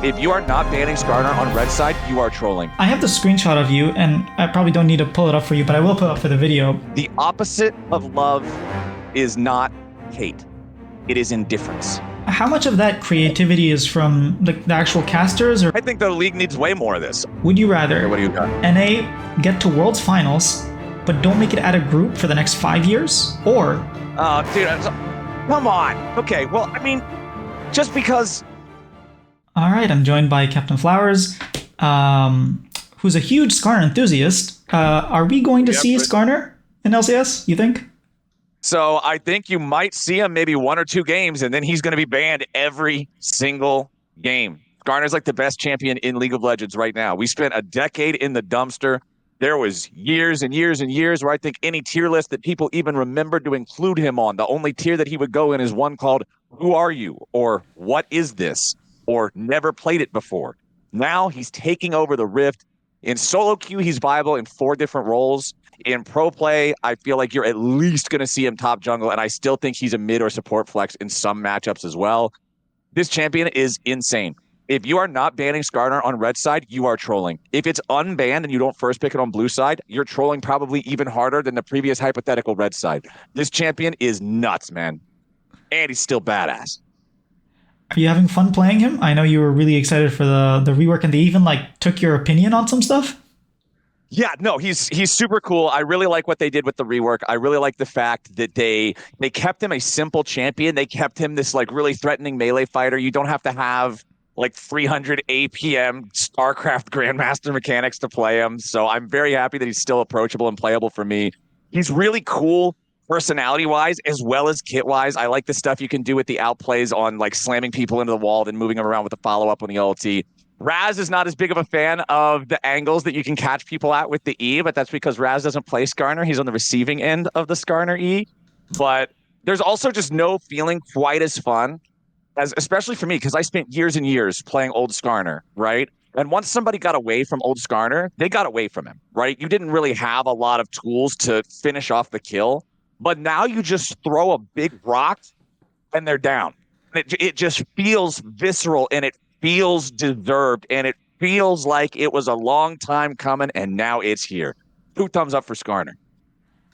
If you are not banning Skarner on red side, you are trolling. I have the screenshot of you, and I probably don't need to pull it up for you, but I will pull it up for the video. The opposite of love is not hate. It is indifference. How much of that creativity is from the actual casters, or I think the league needs way more of this. would you rather What do you got? NA get to Worlds Finals, but don't make it out of group for the next 5 years? Or, Dude, come on. Okay, well, I mean, just because... all right, I'm joined by Captain Flowers, who's a huge Skarner enthusiast. Are we going to see Skarner in LCS, you think? So I think you might see him maybe 1 or 2 games, and then he's going to be banned every single game. Skarner's like the best champion in League of Legends right now. We spent a decade in the dumpster. There was years and years and years where I think any tier list that people even remembered to include him on, the only tier that he would go in is one called Who Are You? Or What Is This? Or Never Played It Before. Now he's taking over the Rift. In solo queue, he's viable in 4 different roles. In pro play, I feel like you're at least going to see him top jungle, and I still think he's a mid or support flex in some matchups as well. This champion is insane. If you are not banning Skarner on red side, you are trolling. If it's unbanned and you don't first pick it on blue side, you're trolling probably even harder than the previous hypothetical red side. This champion is nuts, man. And he's still badass. Are you having fun playing him? I know you were really excited for the rework, and they even took your opinion on some stuff. Yeah, no, he's super cool. I really like what they did with the rework. I really like the fact that they kept him a simple champion. They kept him this really threatening melee fighter. You don't have to have 300 APM StarCraft Grandmaster mechanics to play him. So I'm very happy that he's still approachable and playable for me. He's really cool personality-wise as well as kit-wise. I like the stuff you can do with the outplays on slamming people into the wall, then moving them around with a follow-up on the ulti. Raz is not as big of a fan of the angles that you can catch people at with the E, but that's because Raz doesn't play Skarner. He's on the receiving end of the Skarner E. But there's also just no feeling quite as fun, especially for me, because I spent years and years playing old Skarner, right? And once somebody got away from old Skarner, they got away from him, right? You didn't really have a lot of tools to finish off the kill. But now you just throw a big rock and they're down. It just feels visceral, and it feels deserved, and it feels like it was a long time coming, and now it's here. 2 thumbs up for Skarner.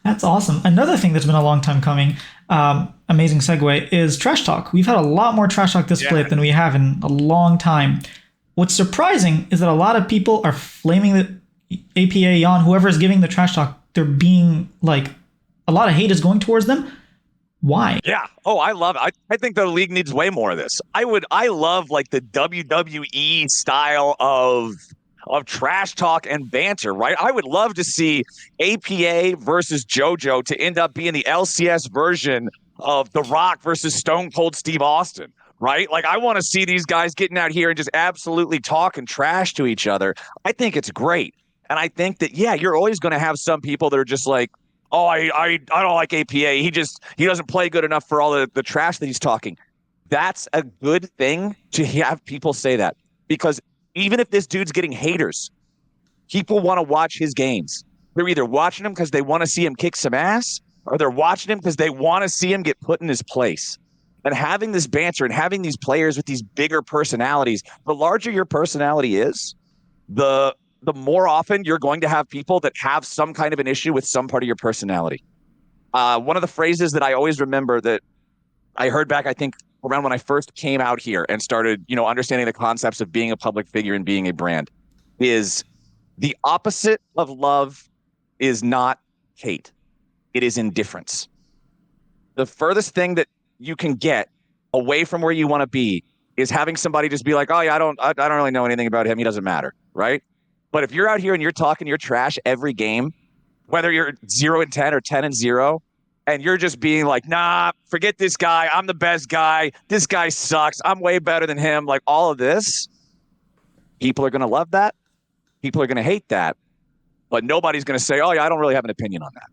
That's awesome. Another thing that's been a long time coming, amazing segue, is Trash Talk. We've had a lot more Trash Talk this split than we have in a long time. What's surprising is that a lot of people are flaming the APA on whoever is giving the Trash Talk. They're being a lot of hate is going towards them. Why? Yeah. Oh, I love it. I think the league needs way more of this. I love the WWE style of trash talk and banter, right? I would love to see APA versus JoJo to end up being the LCS version of The Rock versus Stone Cold Steve Austin, right? I want to see these guys getting out here and just absolutely talking trash to each other. I think it's great. And I think that, yeah, you're always going to have some people that are just oh, I don't like APA. He doesn't play good enough for all the trash that he's talking. That's a good thing to have people say that, because even if this dude's getting haters, people want to watch his games. They're either watching him because they want to see him kick some ass, or they're watching him because they want to see him get put in his place. And having this banter and having these players with these bigger personalities, the larger your personality is, the more often you're going to have people that have some kind of an issue with some part of your personality. One of the phrases that I always remember that I heard back, I think, around when I first came out here and started, understanding the concepts of being a public figure and being a brand, is the opposite of love is not hate. It is indifference. The furthest thing that you can get away from where you want to be is having somebody just be like, oh yeah, I don't really know anything about him. He doesn't matter, right? But if you're out here and you're talking your trash every game, whether you're 0-10 or 10-0, and you're just being like, nah, forget this guy. I'm the best guy. This guy sucks. I'm way better than him. All of this, people are going to love that. People are going to hate that. But nobody's going to say, oh yeah, I don't really have an opinion on that.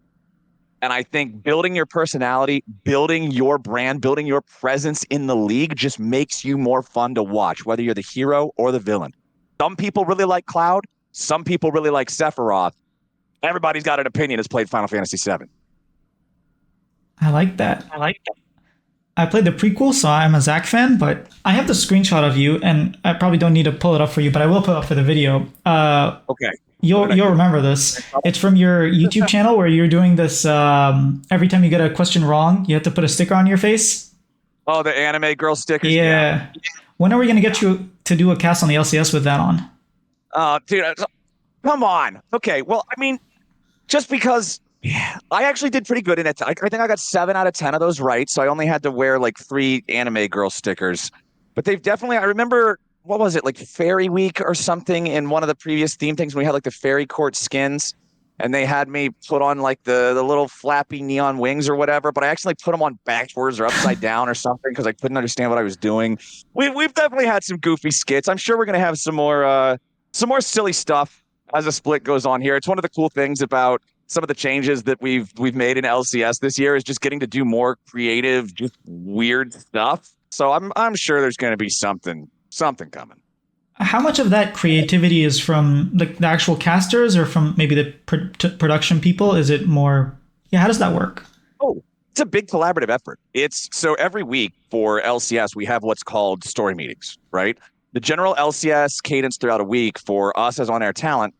And I think building your personality, building your brand, building your presence in the league just makes you more fun to watch, whether you're the hero or the villain. Some people really like Cloud. Some people really like Sephiroth. Everybody's got an opinion that's played Final Fantasy VII. I like that. I played the prequel, so I'm a Zack fan, but I have the screenshot of you, and I probably don't need to pull it up for you, but I will pull it up for the video. Okay. What did You'll I you'll do? remember this. It's from your YouTube channel where you're doing this. Every time you get a question wrong, you have to put a sticker on your face. Oh, the anime girl stickers. Yeah. Yeah. When are we gonna get you to do a cast on the LCS with that on? Dude, come on. Okay. Well, I mean, just because yeah, I actually did pretty good in it. I think I got 7 out of 10 of those right. So I only had to wear like 3 anime girl stickers. But they've definitely, I remember, what was it, like Fairy Week or something in one of the previous theme things. We had like the Fairy Court skins and they had me put on like the little flappy neon wings or whatever. But I actually put them on backwards or upside down or something because I couldn't understand what I was doing. We've definitely had some goofy skits. I'm sure we're going to have some more silly stuff as a split goes on here. It's one of the cool things about some of the changes that we've made in LCS this year is just getting to do more creative, just weird stuff. So I'm sure there's going to be something coming. How much of that creativity is from like the actual casters or from maybe the production people? Is it more? Yeah, how does that work? Oh, it's a big collaborative effort. It's so every week for LCS we have what's called story meetings, right? The general LCS cadence throughout a week for us as on-air talent.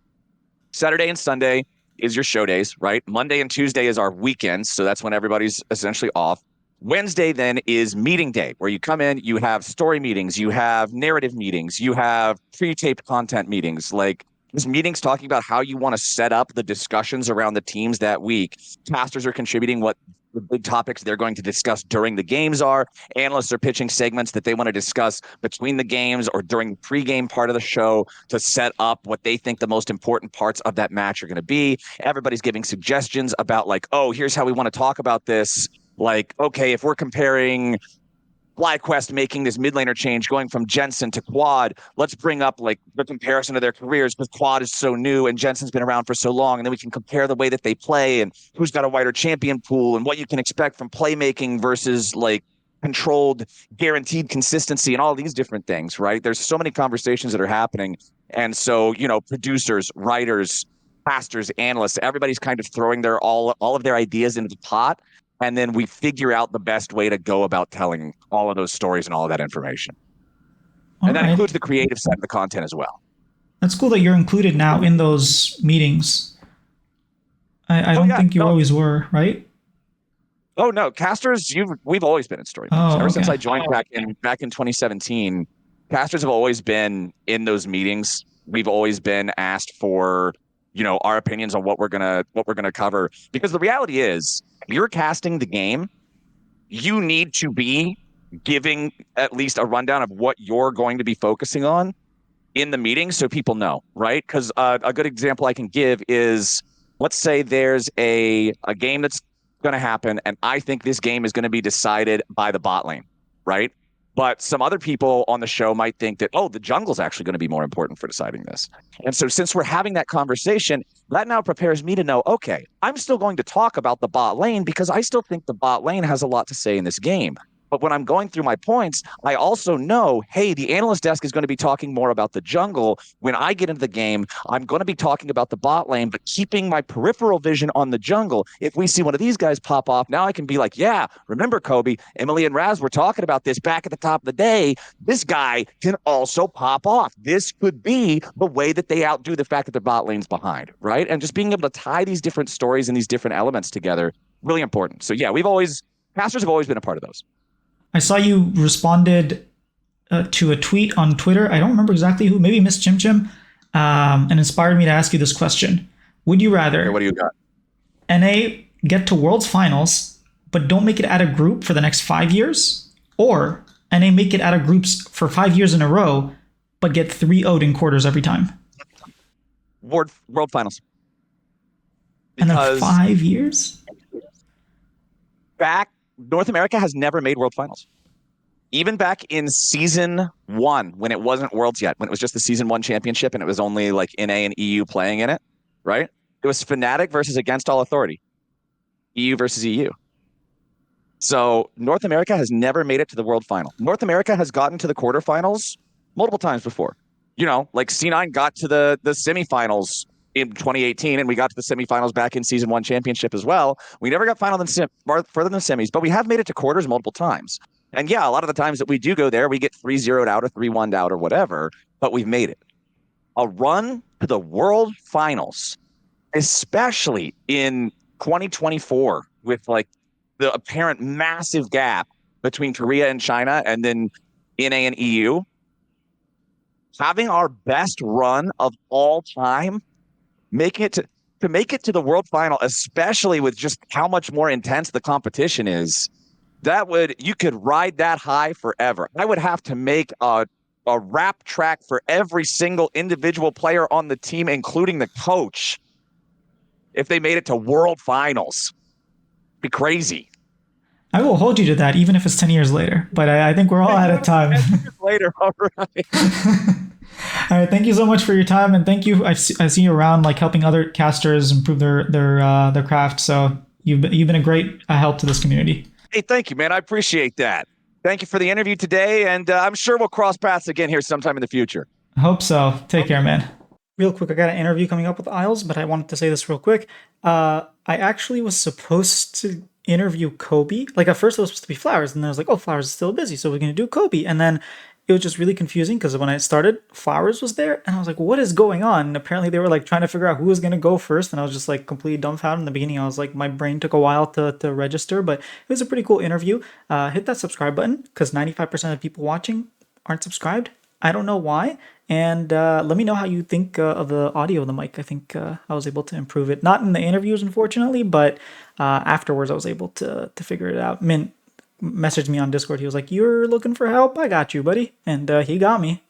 Saturday and Sunday is your show days, right? Monday and Tuesday is our weekends. So that's when everybody's essentially off. Wednesday then is meeting day, where you come in, you have story meetings, you have narrative meetings, you have pre-taped content meetings, like these meetings talking about how you want to set up the discussions around the teams that week. Casters are contributing what the big topics they're going to discuss during the games are. Analysts are pitching segments that they want to discuss between the games or during the pregame part of the show to set up what they think the most important parts of that match are going to be. Everybody's giving suggestions about like, oh, here's how we want to talk about this. Like, okay, if we're comparing FlyQuest making this mid laner change going from Jensen to Quad, let's bring up like the comparison of their careers because Quad is so new and Jensen's been around for so long. And then we can compare the way that they play and who's got a wider champion pool and what you can expect from playmaking versus like controlled, guaranteed consistency and all these different things, right? There's so many conversations that are happening. And so, producers, writers, pastors, analysts, everybody's kind of throwing their all of their ideas into the pot and then we figure out the best way to go about telling all of those stories and all of that information. All And that right. includes the creative side of the content as well. That's cool that you're included now in those meetings. I Oh don't yeah, think you no, always were, right? oh no, casters, we've always been in story meetings Oh, ever since okay. I joined back in 2017. Casters have always been in those meetings. We've always been asked for our opinions on what we're gonna cover because the reality is you're casting the game. You need to be giving at least a rundown of what you're going to be focusing on in the meeting so people know, right? Because a good example I can give is let's say there's a game that's going to happen, and I think this game is going to be decided by the bot lane, right? But some other people on the show might think that, oh, the jungle's actually going to be more important for deciding this. And so, since we're having that conversation, that now prepares me to know, okay, I'm still going to talk about the bot lane because I still think the bot lane has a lot to say in this game. But when I'm going through my points, I also know, hey, the analyst desk is going to be talking more about the jungle. When I get into the game, I'm going to be talking about the bot lane, but keeping my peripheral vision on the jungle. If we see one of these guys pop off, now I can be like, yeah, remember, Kobe, Emily and Raz were talking about this back at the top of the day. This guy can also pop off. This could be the way that they outdo the fact that the bot lane's behind, right? And just being able to tie these different stories and these different elements together, really important. So, yeah, pastors have always been a part of those. I saw you responded to a tweet on Twitter. I don't remember exactly who, maybe Miss Chim Chim, and inspired me to ask you this question. Would you Okay, rather what do you got? NA get to World's Finals, but don't make it out of group for the next 5 years? Or NA make it out of groups for 5 years in a row, but get 3-0'd in quarters every time? World Finals. And then Because 5 years? back North America has never made World Finals. Even back in season 1, when it wasn't Worlds yet, when it was just the season 1 championship and it was only like NA and EU playing in it, right? It was Fnatic versus Against All Authority, EU versus EU. So North America has never made it to the World Final. North America has gotten to the quarterfinals multiple times before. Like C9 got to the semifinals in 2018, and we got to the semifinals back in season one championship as well. We never got further than semis, but we have made it to quarters multiple times. And yeah, a lot of the times that we do go there, we get 3-0'd out or 3-1'd out or whatever, but we've made it. A run to the world finals, especially in 2024, with like the apparent massive gap between Korea and China, and then NA and EU, having our best run of all time, making it to make it to the world final, especially with just how much more intense the competition is, that would you could ride that high forever. I would have to make a rap track for every single individual player on the team, including the coach, if they made it to world finals. Be crazy. I will hold you to that, even if it's 10 years later. But I think we're all out of time. 10 years later, all right. All right, thank you so much for your time, and thank you. I see you around, like helping other casters improve their craft. So you've been a great help to this community. Hey, thank you, man. I appreciate that. Thank you for the interview today, and I'm sure we'll cross paths again here sometime in the future. I hope so. Take care, man. Real quick, I got an interview coming up with Isles, but I wanted to say this real quick. I actually was supposed to interview Kobe. Like at first it was supposed to be Flowers, and then I was like, oh, Flowers is still busy, so we're gonna do Kobe. And then it was just really confusing because when I started, Flowers was there, and I was like, what is going on? And apparently they were like trying to figure out who was gonna go first, and I was just like completely dumbfounded in the beginning. I was like, my brain took a while to register, but it was a pretty cool interview. Hit that subscribe button because 95% of people watching aren't subscribed. I don't know why. And let me know how you think of the audio of the mic. I think I was able to improve it. Not in the interviews, unfortunately, but afterwards I was able to figure it out. Mint messaged me on Discord. He was like, "You're looking for help? I got you, buddy." And he got me.